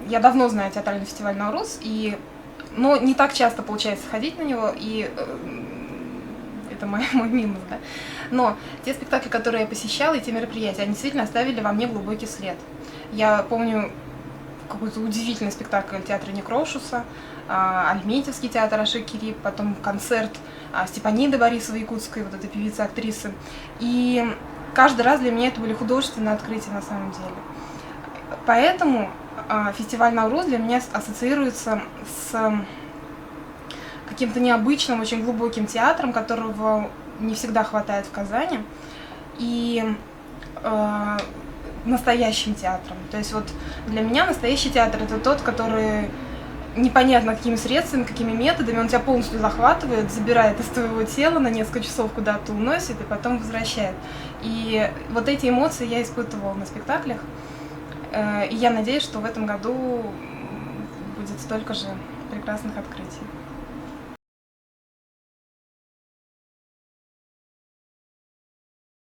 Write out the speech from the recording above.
я давно знаю театральный фестиваль «Наурус», но не так часто получается ходить на него, и это мой минус, да. Но те спектакли, которые я посещала, и те мероприятия, они действительно оставили во мне глубокий след. Я помню какой-то удивительный спектакль театра Некрошуса, Альметьевский театр Аши Кирип, потом концерт Степаниды Борисовой Якутской, вот этой певицы-актрисы. И каждый раз для меня это были художественные открытия на самом деле. Поэтому фестиваль «Наурус» для меня ассоциируется с каким-то необычным, очень глубоким театром, которого не всегда хватает в Казани, и настоящим театром. То есть вот для меня настоящий театр — это тот, который непонятно какими средствами, какими методами, он тебя полностью захватывает, забирает из твоего тела, на несколько часов куда-то уносит и потом возвращает. И вот эти эмоции я испытывала на спектаклях. И я надеюсь, что в этом году будет столько же прекрасных открытий.